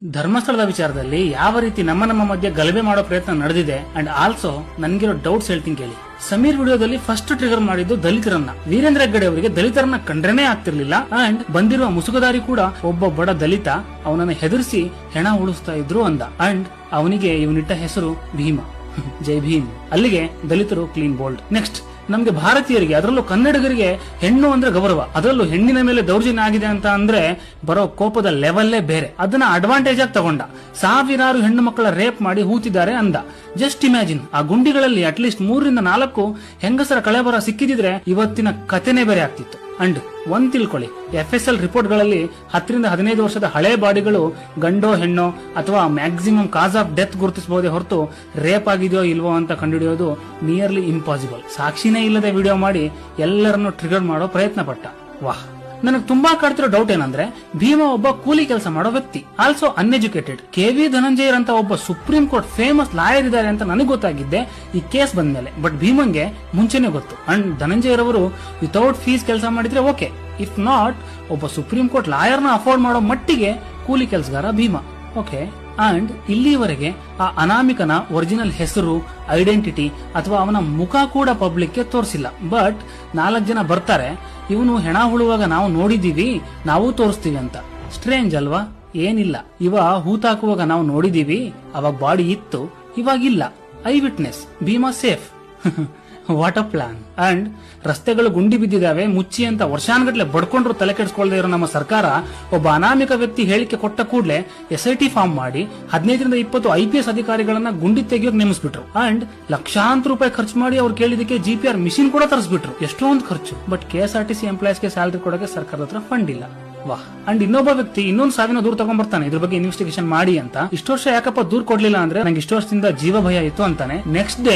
ಧರ್ಮಸ್ಥಳದ ವಿಚಾರದಲ್ಲಿ ಯಾವ ರೀತಿ ನಮ್ಮ ಮಧ್ಯೆ ಗಲಭೆ ಮಾಡೋ ಪ್ರಯತ್ನ ನಡೆದಿದೆ ಅಂಡ್ ಆಲ್ಸೋ ನನ್ಗಿರೋ ಡೌಟ್ಸ್ ಹೇಳ್ತೀನಿ ಕೇಳಿ. ಸಮೀರ್ ವಿಡಿಯೋದಲ್ಲಿ ಫಸ್ಟ್ ಟ್ರಿಗರ್ ಮಾಡಿದ್ದು ದಲಿತರನ್ನ. ವೀರೇಂದ್ರ ಹೆಗ್ಗಡೆ ಅವರಿಗೆ ದಲಿತರನ್ನ ಕಂಡ್ರೇನೆ ಆಗ್ತಿರ್ಲಿಲ್ಲ ಅಂಡ್ ಬಂದಿರುವ ಮುಸುಕದಾರಿ ಕೂಡ ಒಬ್ಬ ಬಡ ದಲಿತ ಅವನನ್ನ ಹೆದರಿಸಿ ಹೆಣ ಉಳಿಸ್ತಾ ಇದ್ರು ಅಂದ. ಅಂಡ್ ಅವನಿಗೆ ಇವನಿಟ್ಟ ಹೆಸರು ಭೀಮ. ಜೈ ಭೀಮ್. ಅಲ್ಲಿಗೆ ದಲಿತರು ಕ್ಲೀನ್ ಬೋಲ್ಡ್. ನೆಕ್ಸ್ಟ್, ನಮ್ಗೆ ಭಾರತೀಯರಿಗೆ ಅದರಲ್ಲೂ ಕನ್ನಡಿಗರಿಗೆ ಹೆಣ್ಣು ಅಂದ್ರೆ ಗೌರವ, ಅದರಲ್ಲೂ ಹೆಣ್ಣಿನ ಮೇಲೆ ದೌರ್ಜನ್ಯ ಆಗಿದೆ ಅಂತ ಅಂದ್ರೆ ಬರೋ ಕೋಪದ ಲೆವೆಲ್ಲೇ ಬೇರೆ. ಅದನ್ನ ಅಡ್ವಾಂಟೇಜ್ ಆಗಿ ತಗೊಂಡ. ಸಾವಿರಾರು ಹೆಣ್ಣು ಮಕ್ಕಳ ರೇಪ್ ಮಾಡಿ ಹೂತಿದ್ದಾರೆ ಅಂದ. ಜಸ್ಟ್ ಇಮ್ಯಾಜಿನ್, ಆ ಗುಂಡಿಗಳಲ್ಲಿ ಅಟ್ಲೀಸ್ಟ್ 3 ರಿಂದ 4 ಹೆಂಗಸರ ಕಳೆಬರ ಸಿಕ್ಕಿದಿದ್ರೆ ಇವತ್ತಿನ ಕಥೆನೇ ಬೇರೆ ಆಗ್ತಿತ್ತು. ಅಂಡ್ ಒಂದ್ ತಿಳ್ಕೊಳ್ಳಿ, FSL ರಿಪೋರ್ಟ್ ಗಳಲ್ಲಿ 10 ರಿಂದ 15 ವರ್ಷದ ಹಳೆ ಬಾಡಿಗಳು ಗಂಡೋ ಹೆಣ್ಣೋ ಅಥವಾ ಮ್ಯಾಕ್ಸಿಮಮ್ ಕಾಸ್ ಆಫ್ ಡೆತ್ ಗುರುತಿಸಬಹುದೇ ಹೊರತು ರೇಪ್ ಆಗಿದೆಯೋ ಇಲ್ವೋ ಅಂತ ಕಂಡುಹಿಡಿಯೋದು ನಿಯರ್ಲಿ ಇಂಪಾಸಿಬಲ್. ಸಾಕ್ಷಿನೇ ಇಲ್ಲದೆ ವಿಡಿಯೋ ಮಾಡಿ ಎಲ್ಲರನ್ನು ಟ್ರಿಗರ್ ಮಾಡೋ ಪ್ರಯತ್ನ ಪಟ್ಟ. ವಾಹ್. ನನಗೆ ತುಂಬಾ ಕಾಡ್ತಿರೋ ಡೌಟ್ ಏನಂದ್ರೆ, ಭೀಮ ಒಬ್ಬ ಕೂಲಿ ಕೆಲಸ ಮಾಡೋ ವ್ಯಕ್ತಿ, ಆಲ್ಸೋ ಅನ್ಎಜುಕೇಟೆಡ್. KV ಧನಂಜಯರ್ ಅಂತ ಒಬ್ಬ ಸುಪ್ರೀಂ ಕೋರ್ಟ್ ಫೇಮಸ್ ಲಾಯರ್ ಇದ್ದಾರೆ ಅಂತ ನನಗೆ ಗೊತ್ತಾಗಿದ್ದೆ ಈ ಕೇಸ್ ಬಂದ್ಮೇಲೆ. ಬಟ್ ಭೀಮಂಗೆ ಮುಂಚೆನೆ ಗೊತ್ತು. ಅಂಡ್ ಧನಂಜಯರ್ ಅವರು ವಿತೌಟ್ ಫೀಸ್ ಕೆಲಸ ಮಾಡಿದ್ರೆ ಓಕೆ, ಇಫ್ ನಾಟ್ ಒಬ್ಬ ಸುಪ್ರೀಂ ಕೋರ್ಟ್ ಲಾಯರ್ನ ಅಫೋರ್ಡ್ ಮಾಡೋ ಮಟ್ಟಿಗೆ ಕೂಲಿ ಕೆಲಸಗಾರ ಭೀಮ. ಓಕೆ. ಅಂಡ್ ಇಲ್ಲಿವರೆಗೆ ಆ ಅನಾಮಿಕನ ಒರಿಜಿನಲ್ ಹೆಸರು, ಐಡೆಂಟಿಟಿ ಅಥವಾ ಅವನ ಮುಖ ಕೂಡ ಪಬ್ಲಿಕ್ ತೋರಿಸಿಲ್ಲ. ಬಟ್ 4 ಜನ ಬರ್ತಾರೆ, ಇವನು ಹೆಣ ಹುಳುವಾಗ ನಾವು ನೋಡಿದೀವಿ, ನಾವು ತೋರಿಸ್ತೀವಿ ಅಂತ. ಸ್ಟ್ರೇಂಜ್ ಅಲ್ವಾ? ಏನಿಲ್ಲ, ಇವ ಹೂತಾಕುವಾಗ ನಾವು ನೋಡಿದೀವಿ, ಅವಾಗ ಬಾಡಿ ಇತ್ತು, ಇವಾಗಿಲ್ಲ. Eye witness, Bhima safe. What a plan. And ರಸ್ತೆಗಳು ಗುಂಡಿ ಬಿದ್ದಿದ್ದಾವೆ ಮುಚ್ಚಿ ಅಂತ ವರ್ಷಾನ್ಗಟ್ಲೆ ಬಡ್ಕೊಂಡ್ರು ತಲೆ ಕೆಡಿಸ್ಕೊಳ್ದೇ ಇರೋ ನಮ್ಮ ಸರ್ಕಾರ ಒಬ್ಬ ಅನಾಮಿಕ ವ್ಯಕ್ತಿ ಹೇಳಿಕೆ ಕೊಟ್ಟ ಕೂಡಲೇ SIT ಫಾರ್ಮ್ ಮಾಡಿ 15 ರಿಂದ 20 IPS ಅಧಿಕಾರಿಗಳನ್ನ ಗುಂಡಿ ತೆಗೆಯೋಕೆ ನೇಮಿಸ್ಬಿಟ್ರು. ಅಂಡ್ ಲಕ್ಷಾಂತರ ರೂಪಾಯಿ ಖರ್ಚು ಮಾಡಿ ಅವ್ರು ಕೇಳಿದಕ್ಕೆ GPR ಮಿಷಿನ್ ಕೂಡ ತರಿಸ್ಬಿಟ್ರು. ಎಷ್ಟೊಂದು ಖರ್ಚು. ಬಟ್ KSRTC ಎಂಪ್ಲಾಯೀಸ್ಗೆ ಸ್ಯಾಲರಿ ಕೊಡೋಕೆ ಸರ್ಕಾರದ ಹತ್ರ ಫಂಡ್ ಇಲ್ಲ. ವಾಹ್. ಅಂಡ್ ಇನ್ನೊಬ್ಬ ವ್ಯಕ್ತಿ ಇನ್ನೊಂದು 1000 ದೂರ ತಗೊಂಡ್ಬರ್ತಾನೆ ಇದ್ರ ಬಗ್ಗೆ ಇನ್ವೆಸ್ಟಿಗೇಷನ್ ಮಾಡಿ ಅಂತ. ಇಷ್ಟು ವರ್ಷ ಯಾಕಪ್ಪ ದೂರ ಕೊಡ್ಲಿಲ್ಲ ಅಂದ್ರೆ ನಂಗೆ ಇಷ್ಟು ವರ್ಷದಿಂದ ಜೀವ ಭಯ ಇತ್ತು ಅಂತಾನೆ. ನೆಕ್ಸ್ಟ್ ಡೇ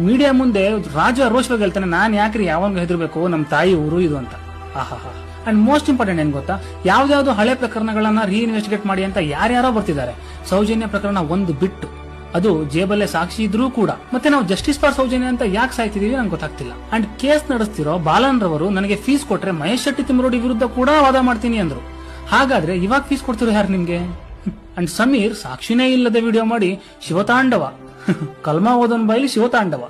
ಮೀಡಿಯಾ ಮುಂದೆ ರಾಜ ರೋಷವಾಗಿ ಹೇಳ್ತಾನೆ, ನಾನ್ ಯಾಕ್ರಿ ಯಾವಾಗ ಹೆದರ್ಬೇಕು, ನಮ್ ತಾಯಿ ಊರು ಇದು ಅಂತ. ಆಹಾಹಾ. ಅಂಡ್ ಮೋಸ್ಟ್ ಇಂಪಾರ್ಟೆಂಟ್ ಏನ್ ಗೊತ್ತಾ, ಯಾವ್ದಾವ್ದು ಹಳೆ ಪ್ರಕರಣಗಳನ್ನ ರೀಇನ್ವೆಸ್ಟಿಗೇಟ್ ಮಾಡಿ ಅಂತ ಯಾರ್ಯಾರೋ ಬರ್ತಿದ್ದಾರೆ. ಸೌಜನ್ಯ ಪ್ರಕರಣ ಒಂದು ಬಿಟ್ಟು, ಅದು ಜೇಬಲ್ಲೇ ಸಾಕ್ಷಿ ಇದ್ರೂ ಕೂಡ. ಮತ್ತೆ ನಾವು ಜಸ್ಟಿಸ್ ಫಾರ್ ಸೌಜನ್ಯ ಅಂತ ಯಾಕೆ ಸಾಯ್ತಿದೀವಿ ನಂಗೆ ಗೊತ್ತಾಗ್ತಿಲ್ಲ. ಅಂಡ್ ಕೇಸ್ ನಡೆಸ್ತಿರೋ ಬಾಲನ್ ರವರು ನನಗೆ ಫೀಸ್ ಕೊಟ್ರೆ ಮಹೇಶ್ ಶೆಟ್ಟಿ ತಿಮ್ಮರೋಡಿ ವಿರುದ್ಧ ಕೂಡ ವಾದ ಮಾಡ್ತೀನಿ ಅಂದ್ರು. ಹಾಗಾದ್ರೆ ಇವಾಗ ಫೀಸ್ ಕೊಡ್ತಿರೋ ಯಾರು ನಿಮ್ಗೆ? ಅಂಡ್ ಸಮೀರ್ ಸಾಕ್ಷಿನೇ ಇಲ್ಲದೆ ವಿಡಿಯೋ ಮಾಡಿ ಶಿವತಾಂಡವ. ಕಲ್ಮಾ ಓದೋನ್ ಬಾಯಿಲಿ ಶಿವತಾಂಡವ.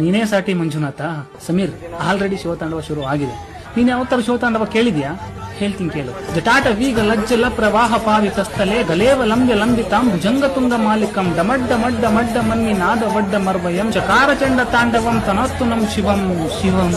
ನೀನೇ ಸಾಟಿ ಮಂಜುನಾಥ. ಸಮೀರ್, ಆಲ್ರೆಡಿ ಶಿವತಾಂಡವ ಶುರು ಆಗಿದೆ. ನೀನ್ ಯಾವತ್ತರ ಶಿವತಾಂಡವ ಕೇಳಿದ್ಯಾ? ಹೇಳ್ತೀನಿ ಕೇಳು. ಜಟಾಟ ವೀಗ ಲಜ್ಜಲ ಪ್ರವಾಹ ಪಾವಿತಸ್ಥಲೆ ಗಲೇವ ಲಂಬ್ಯ ಲಂಬಿತಾಂ ಭುಜಂಗತುಂಗ ಮಾಲಿಕಂ ಡಮಡ್ಡ ಮಡ್ಡ ಮಡ್ಡ ಮನ್ನಿ ನಾದ ವಡ್ಡ ಮರ್ವಯಂ ಚಕಾರ ಚಂಡ ತಾಂಡವಂ ತನಸ್ತು ನಂ ಶಿವಂ ಶಿವಂ.